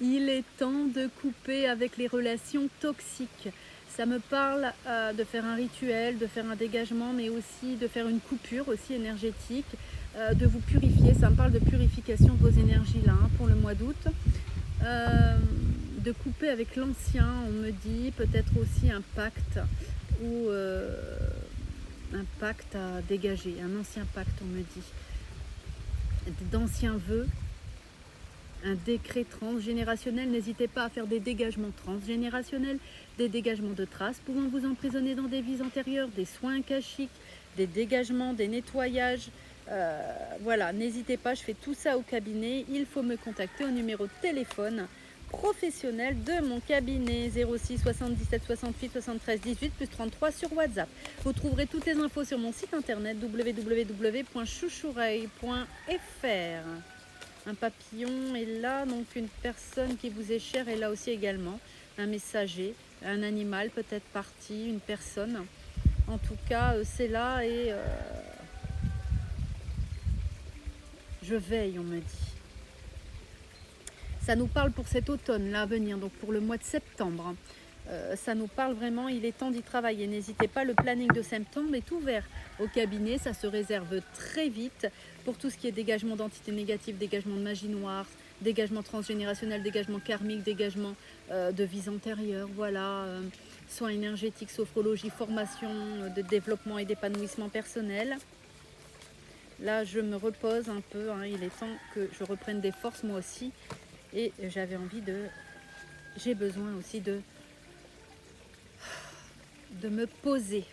Il est temps de couper avec les relations toxiques. Ça me parle de faire un rituel, de faire un dégagement, mais aussi de faire une coupure aussi énergétique, de vous purifier. Ça me parle de purification de vos énergies là pour le mois d'août. De couper avec l'ancien, on me dit, peut-être aussi un pacte ou un pacte à dégager, un ancien pacte, on me dit, d'anciens vœux, un décret transgénérationnel. N'hésitez pas à faire des dégagements transgénérationnels, des dégagements de traces pouvant vous emprisonner dans des vies antérieures, des soins akashiques, des dégagements, des nettoyages. Voilà, n'hésitez pas, je fais tout ça au cabinet. Il faut me contacter au numéro de téléphone professionnel de mon cabinet 06 77 68 73 18 plus 33 sur WhatsApp. Vous trouverez toutes les infos sur mon site internet www.chouchouraille.fr. Un papillon est là, donc une personne qui vous est chère est là aussi également. Un messager, un animal peut-être parti, une personne. En tout cas, c'est là et je veille, on me dit. Ça nous parle pour cet automne là à venir, donc pour le mois de septembre. Ça nous parle vraiment, il est temps d'y travailler. N'hésitez pas, le planning de septembre est ouvert au cabinet, ça se réserve très vite pour tout ce qui est dégagement d'entités négatives, dégagement de magie noire, dégagement transgénérationnel, dégagement karmique, dégagement de vies antérieures, voilà, soins énergétiques, sophrologie, formation de développement et d'épanouissement personnel. Là, je me repose un peu, il est temps que je reprenne des forces moi aussi. Et j'avais envie j'ai besoin aussi de me poser.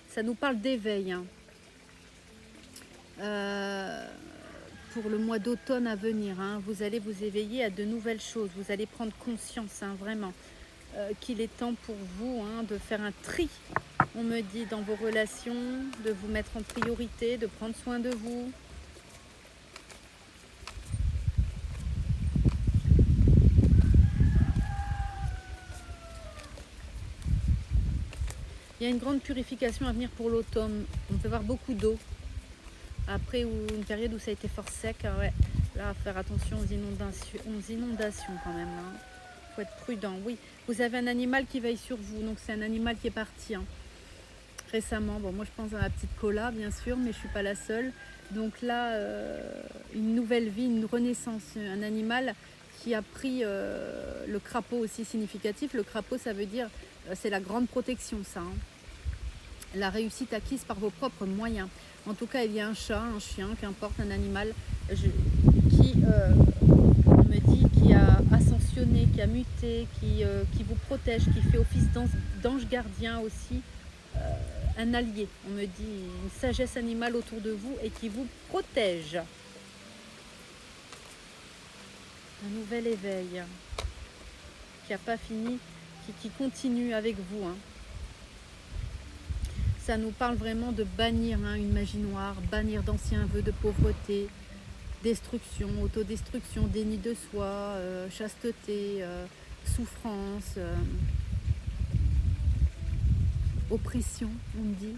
Ça nous parle d'éveil. Pour le mois d'automne à venir, vous allez vous éveiller à de nouvelles choses. Vous allez prendre conscience, vraiment, qu'il est temps pour vous de faire un tri. On me dit dans vos relations, de vous mettre en priorité, de prendre soin de vous. Il y a une grande purification à venir pour l'automne. On peut voir beaucoup d'eau. Après une période où ça a été fort sec, ouais, là, faire attention aux inondations quand même. Faut être prudent. Oui, vous avez un animal qui veille sur vous, donc c'est un animal qui est parti récemment. Bon, moi je pense à la petite Cola, bien sûr, mais je suis pas la seule. Donc là, une nouvelle vie, une renaissance, un animal qui a pris le crapaud aussi significatif. Le crapaud, ça veut dire, c'est la grande protection, ça. La réussite acquise par vos propres moyens. En tout cas, il y a un chat, un chien, qu'importe, un animal qui, on me dit, qui a ascensionné, qui a muté, qui vous protège, qui fait office d'ange gardien aussi, un allié, on me dit, une sagesse animale autour de vous et qui vous protège. Un nouvel éveil qui n'a pas fini, qui continue avec vous. Ça nous parle vraiment de bannir une magie noire, bannir d'anciens vœux de pauvreté, destruction, autodestruction, déni de soi, chasteté, souffrance, oppression, on me dit.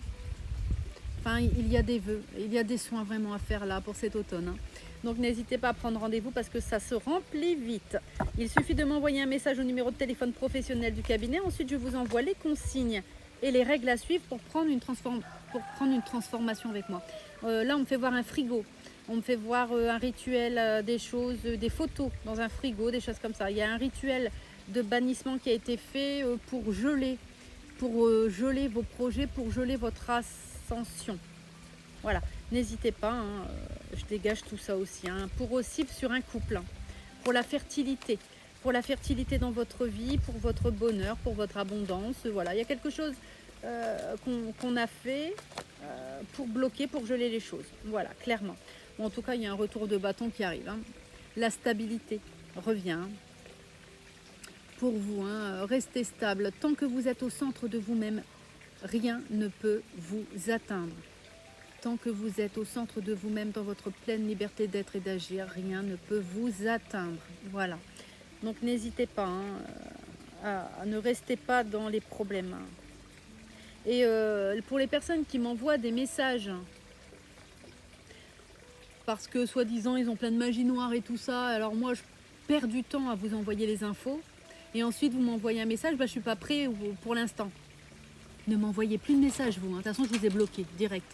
Enfin, il y a des vœux, il y a des soins vraiment à faire là pour cet automne. Donc n'hésitez pas à prendre rendez-vous parce que ça se remplit vite. Il suffit de m'envoyer un message au numéro de téléphone professionnel du cabinet. Ensuite, je vous envoie les consignes et les règles à suivre pour prendre une transformation avec moi. Là, on me fait voir un frigo. On me fait voir un rituel, des choses, des photos dans un frigo, des choses comme ça. Il y a un rituel de bannissement qui a été fait pour geler vos projets, pour geler votre ascension. Voilà, n'hésitez pas, je dégage tout ça aussi. Pour aussi sur un couple, pour la fertilité dans votre vie, pour votre bonheur, pour votre abondance. Voilà, il y a quelque chose qu'on a fait pour bloquer, pour geler les choses. Voilà, clairement. Bon, en tout cas, il y a un retour de bâton qui arrive. La stabilité revient. Pour vous, restez stable. Tant que vous êtes au centre de vous-même, rien ne peut vous atteindre. Tant que vous êtes au centre de vous-même, dans votre pleine liberté d'être et d'agir, rien ne peut vous atteindre. Voilà. Donc n'hésitez pas, ne restez pas dans les problèmes. Et pour les personnes qui m'envoient des messages, parce que soi-disant ils ont plein de magie noire et tout ça, alors moi perds du temps à vous envoyer les infos et ensuite vous m'envoyez un message, bah, je suis pas prêt pour l'instant. Ne m'envoyez plus de messages vous, hein. De toute façon je vous ai bloqué direct.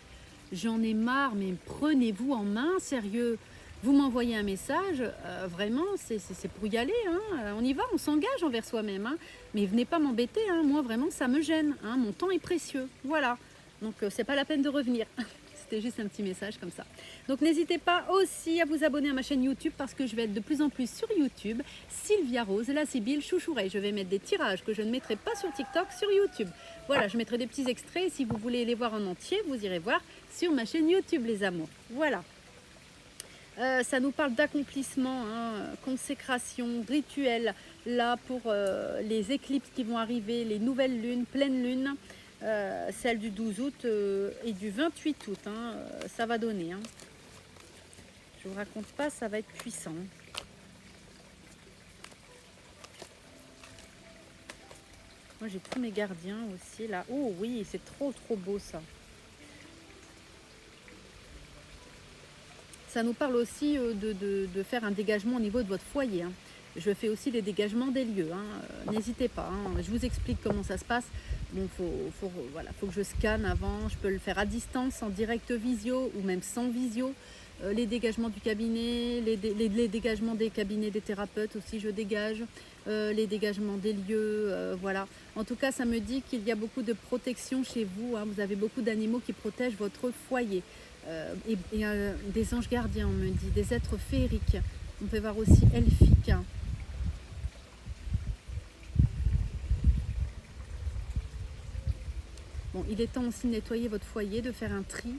J'en ai marre, mais prenez-vous en main, sérieux. Vous m'envoyez un message, vraiment, c'est pour y aller. Hein. On y va, on s'engage envers soi-même. Hein. Mais venez pas m'embêter, hein. Moi vraiment ça me gêne. Hein. Mon temps est précieux, voilà. Donc c'est pas la peine de revenir. C'était juste un petit message comme ça. Donc n'hésitez pas aussi à vous abonner à ma chaîne YouTube parce que je vais être de plus en plus sur YouTube. Sylvia Rose, la Sibylle chouchourait. Je vais mettre des tirages que je ne mettrai pas sur TikTok, sur YouTube. Voilà, je mettrai des petits extraits. Si vous voulez les voir en entier, vous irez voir sur ma chaîne YouTube, les amours. Voilà. Ça nous parle d'accomplissement, hein, consécration, rituel. Là, pour les éclipses qui vont arriver, les nouvelles lunes, pleines lunes. Celle du 12 août et du 28 août, hein, ça va donner. Hein. Je vous raconte pas, ça va être puissant. Moi j'ai tous mes gardiens aussi là. Oh oui, c'est trop beau ça. Ça nous parle aussi de faire un dégagement au niveau de votre foyer. Hein. Je fais aussi les dégagements des lieux. Hein. N'hésitez pas. Hein. Je vous explique comment ça se passe. Bon, voilà, faut que je scanne avant. Je peux le faire à distance, en direct visio ou même sans visio. Les dégagements du cabinet, les dégagements des cabinets des thérapeutes aussi, je dégage. Les dégagements des lieux, voilà. En tout cas, ça me dit qu'il y a beaucoup de protection chez vous. Hein. Vous avez beaucoup d'animaux qui protègent votre foyer. Et des anges gardiens, on me dit, des êtres féeriques. On peut voir aussi elfiques. Hein. Bon, il est temps aussi de nettoyer votre foyer, de faire un tri.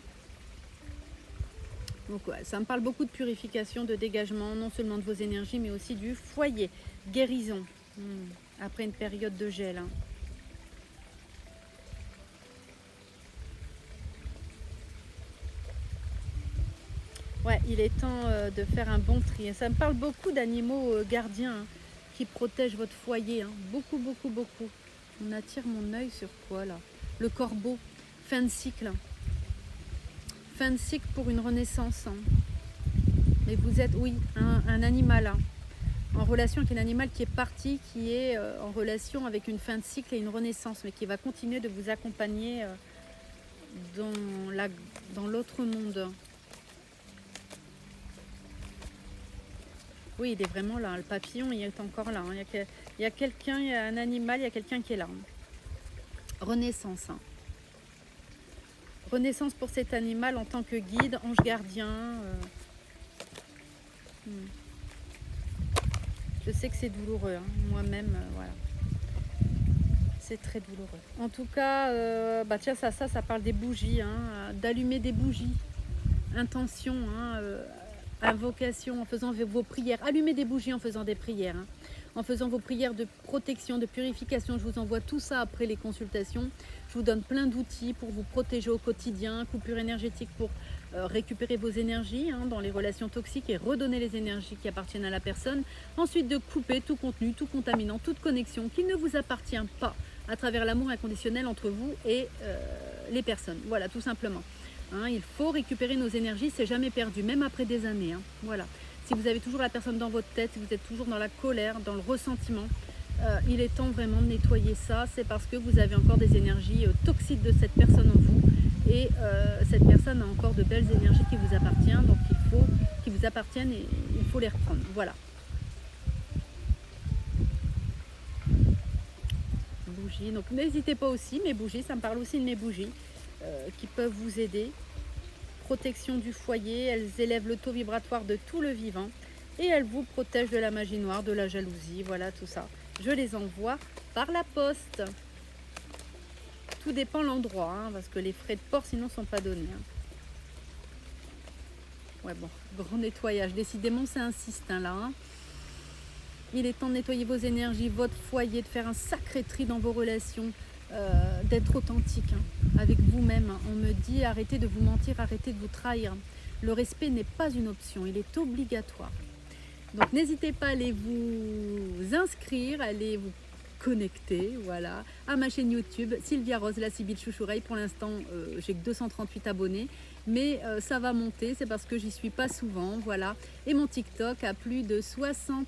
Donc ouais, ça me parle beaucoup de purification, de dégagement, non seulement de vos énergies, mais aussi du foyer. Guérison, après une période de gel. Hein. Ouais, il est temps de faire un bon tri. Ça me parle beaucoup d'animaux gardiens hein, qui protègent votre foyer. Hein. Beaucoup. On attire mon œil sur quoi là? Le corbeau, fin de cycle. Fin de cycle pour une renaissance. Hein. Mais vous êtes, oui, un animal. Hein. En relation avec un animal qui est parti, qui est en relation avec une fin de cycle et une renaissance, mais qui va continuer de vous accompagner dans l'autre monde. Oui, il est vraiment là. Le papillon, il est encore là. Hein. Il y a quelqu'un, il y a un animal, il y a quelqu'un qui est là. Hein. Renaissance. Hein. Renaissance pour cet animal en tant que guide, ange gardien. Je sais que c'est douloureux. Hein. Moi-même, voilà. C'est très douloureux. En tout cas, bah tiens, ça parle des bougies. Hein, d'allumer des bougies. Intention, hein, invocation en faisant vos prières. Allumez des bougies en faisant des prières. Hein. En faisant vos prières de protection, de purification. Je vous envoie tout ça après les consultations. Je vous donne plein d'outils pour vous protéger au quotidien. Coupure énergétique pour récupérer vos énergies hein, dans les relations toxiques et redonner les énergies qui appartiennent à la personne. Ensuite, de couper tout contenu, tout contaminant, toute connexion qui ne vous appartient pas à travers l'amour inconditionnel entre vous et les personnes. Voilà, tout simplement. Hein, il faut récupérer nos énergies, c'est jamais perdu, même après des années. Hein, voilà. Si vous avez toujours la personne dans votre tête, si vous êtes toujours dans la colère, dans le ressentiment, il est temps vraiment de nettoyer ça. C'est parce que vous avez encore des énergies toxiques de cette personne en vous. Et cette personne a encore de belles énergies qui vous appartiennent. Donc qui vous appartiennent et il faut les reprendre. Voilà. Bougies. Donc n'hésitez pas aussi, mes bougies, ça me parle aussi de mes bougies qui peuvent vous aider. Protection du foyer, elles élèvent le taux vibratoire de tout le vivant et elles vous protègent de la magie noire, de la jalousie, voilà tout ça. Je les envoie par la poste. Tout dépend l'endroit, hein, parce que les frais de port sinon sont pas donnés. Hein. Ouais bon, grand nettoyage, décidément c'est un système là. Hein. Il est temps de nettoyer vos énergies, votre foyer, de faire un sacré tri dans vos relations. D'être authentique hein, avec vous-même. On me dit arrêtez de vous mentir, arrêtez de vous trahir. Le respect n'est pas une option, il est obligatoire. Donc n'hésitez pas à aller vous inscrire, à aller vous connecter voilà, à ma chaîne YouTube Sylvia Rose, la Sibylle chouchoureille. Pour l'instant, j'ai que 238 abonnés, mais ça va monter, c'est parce que j'y suis pas souvent. Voilà. Et mon TikTok a plus de 60